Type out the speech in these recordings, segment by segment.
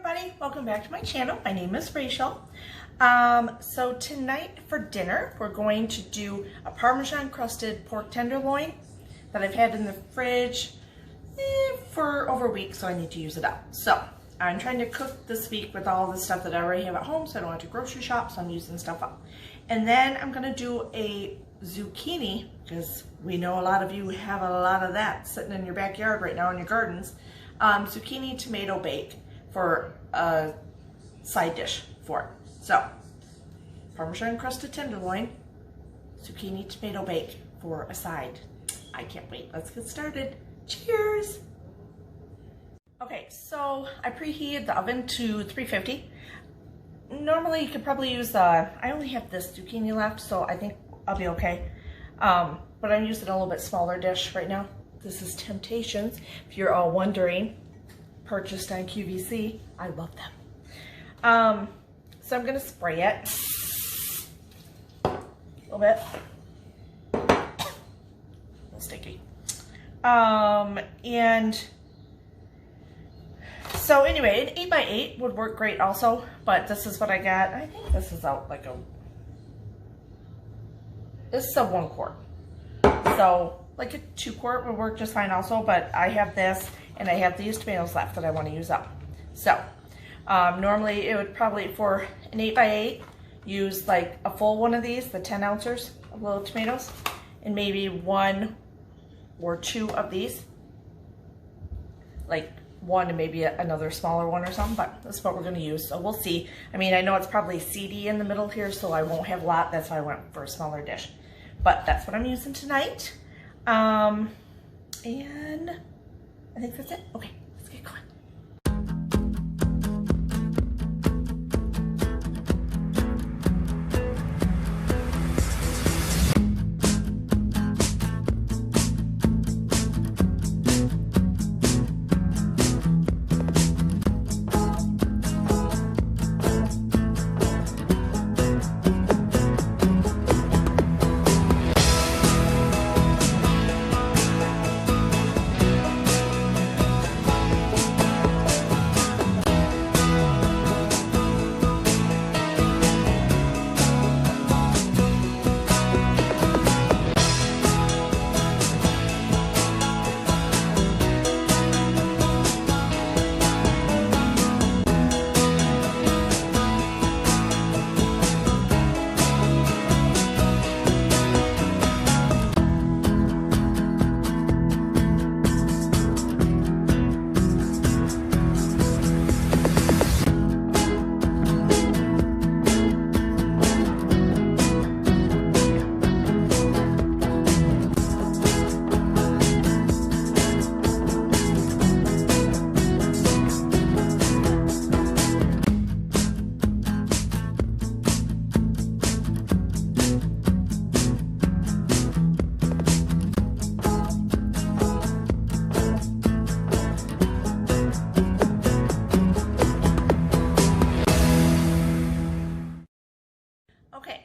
everybody, welcome back to my channel. My name is Rachel. So tonight for dinner we're going to do a Parmesan crusted pork tenderloin that I've had in the fridge for over a week, so I need to use it up. So I'm trying to cook this week with all the stuff that I already have at home, so I don't have to grocery shop, so I'm using stuff up. And then I'm going to do a zucchini, because we know a lot of you have a lot of that sitting in your backyard right now in your gardens. Zucchini tomato bake for a side dish for it. So, Parmesan crusted tenderloin, zucchini tomato bake for a side. I can't wait. Let's get started. Cheers! Okay, so I preheated the oven to 350. Normally you could probably use I only have this zucchini left, so I think I'll be okay. But I'm using a little bit smaller dish right now. This is Temptations, if you're all wondering. Purchased on QVC. I love them. So I'm gonna spray it a little bit. A little sticky. And so anyway, an 8x8 would work great also, but this is what I got. I think this is out like this is a 1 quart. So like a 2 quart would work just fine also, but I have this and I have these tomatoes left that I want to use up. So normally it would probably, for an 8x8, use like a full one of these, the 10 ounces of little tomatoes, and maybe 1 or 2 of these, like 1 and maybe another smaller one or something, but that's what we're going to use, so we'll see. I mean, I know it's probably seedy in the middle here, so I won't have a lot. That's why I went for a smaller dish, but that's what I'm using tonight. And I think that's it. Okay, let's get going.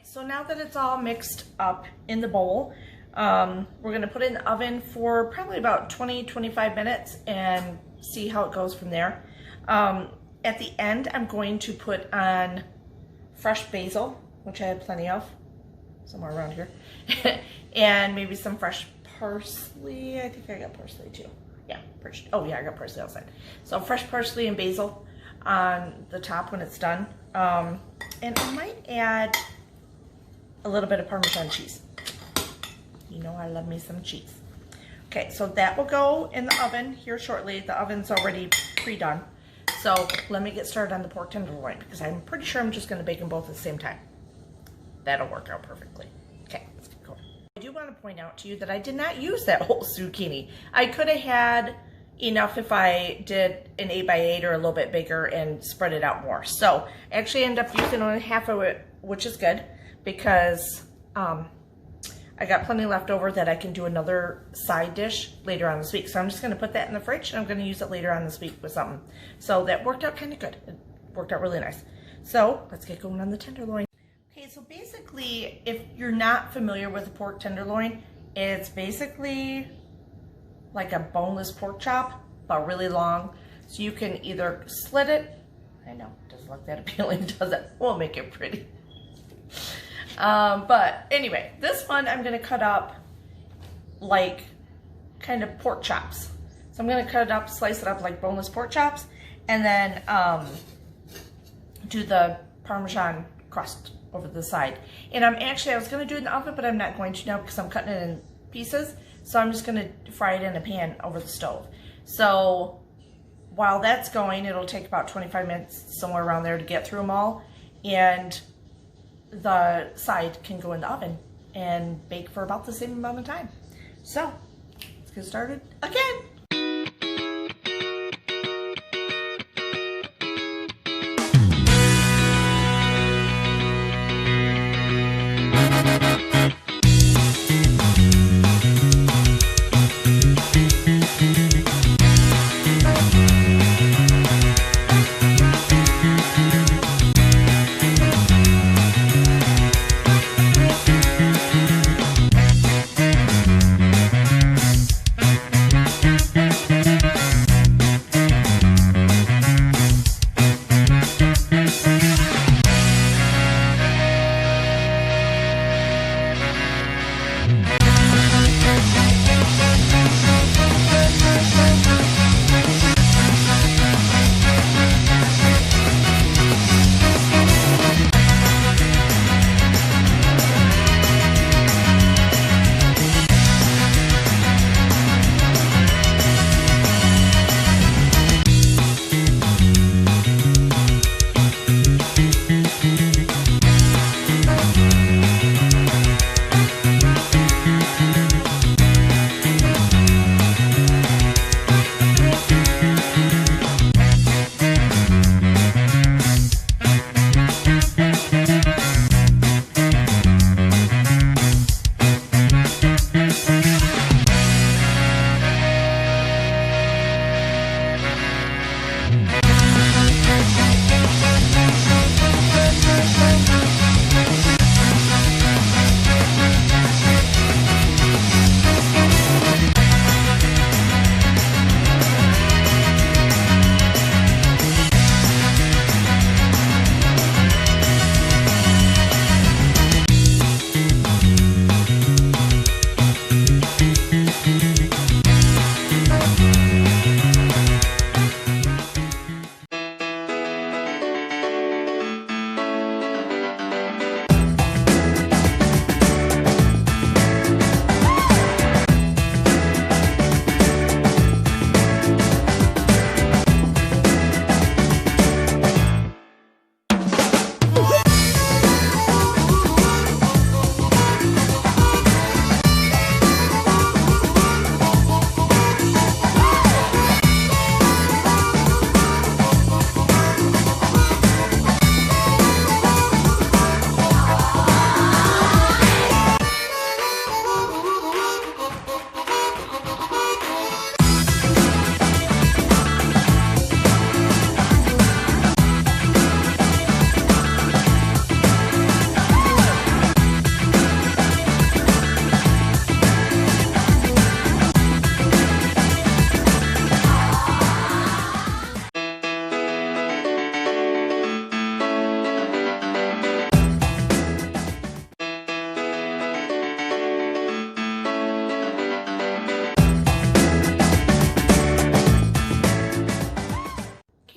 So now that it's all mixed up in the bowl, we're gonna put it in the oven for probably about 20-25 minutes and see how it goes from there. At the end, I'm going to put on fresh basil, which I have plenty of, somewhere around here, and maybe some fresh parsley. I think I got parsley too. Yeah, oh yeah, I got parsley outside. So fresh parsley and basil on the top when it's done. And I might add a little bit of Parmesan cheese. You know I love me some cheese. Okay, so that will go in the oven here shortly. The oven's already pre-done. So let me get started on the pork tenderloin, because I'm pretty sure I'm just gonna bake them both at the same time. That'll work out perfectly. Okay, let's get going. I do want to point out to you that I did not use that whole zucchini. I could have had enough if I did an 8x8 or a little bit bigger and spread it out more. So I actually ended up using only half of it, which is good, because I got plenty left over that I can do another side dish later on this week. So I'm just gonna put that in the fridge and I'm gonna use it later on this week with something. So that worked out kind of good. It worked out really nice. So let's get going on the tenderloin. Okay, so basically, if you're not familiar with a pork tenderloin, it's basically like a boneless pork chop, but really long. So you can either slit it I know, it doesn't look that appealing, does it? We'll make it pretty. But anyway, this one I'm gonna cut up like kind of pork chops. So I'm gonna cut it up, slice it up like boneless pork chops, and then do the Parmesan crust over the side. And I was gonna do it in the oven, but I'm not going to now because I'm cutting it in pieces. So I'm just gonna fry it in a pan over the stove. So while that's going, it'll take about 25 minutes, somewhere around there, to get through them all. And the side can go in the oven and bake for about the same amount of time. So let's get started again.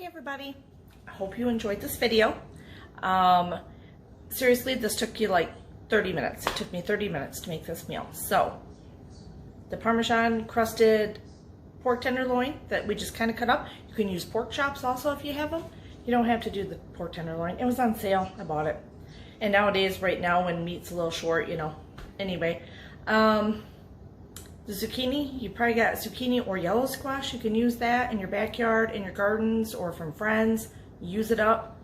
Everybody, I hope you enjoyed this video. Seriously, this took you like 30 minutes. It took me 30 minutes to make this meal. So the Parmesan crusted pork tenderloin that we just kind of cut up. You can use pork chops also if you have them. You don't have to do the pork tenderloin. It was on sale. I bought it. And nowadays, right now, when meat's a little short, you know. Anyway, the zucchini, you probably got zucchini or yellow squash. You can use that in your backyard, in your gardens, or from friends. Use it up.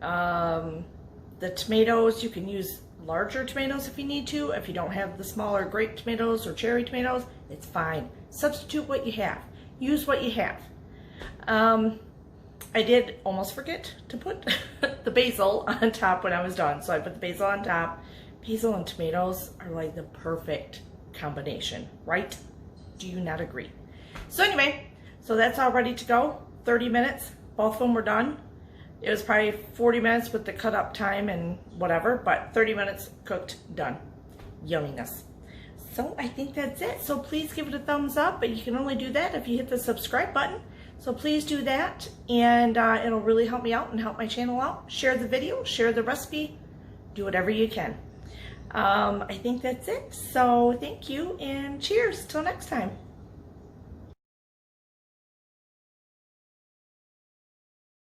The tomatoes, you can use larger tomatoes if you need to. If you don't have the smaller grape tomatoes or cherry tomatoes, it's fine. Substitute what you have. Use what you have. I did almost forget to put the basil on top when I was done. So I put the basil on top. Basil and tomatoes are like the perfect combination, right? Do you not agree? So anyway, so that's all ready to go. 30 minutes. Both of them were done. It was probably 40 minutes with the cut up time and whatever, but 30 minutes cooked, done. Yumminess. So I think that's it. So please give it a thumbs up, but you can only do that if you hit the subscribe button. So please do that, and it'll really help me out and help my channel out. Share the video, share the recipe, do whatever you can. I think that's it. So thank you and cheers till next time.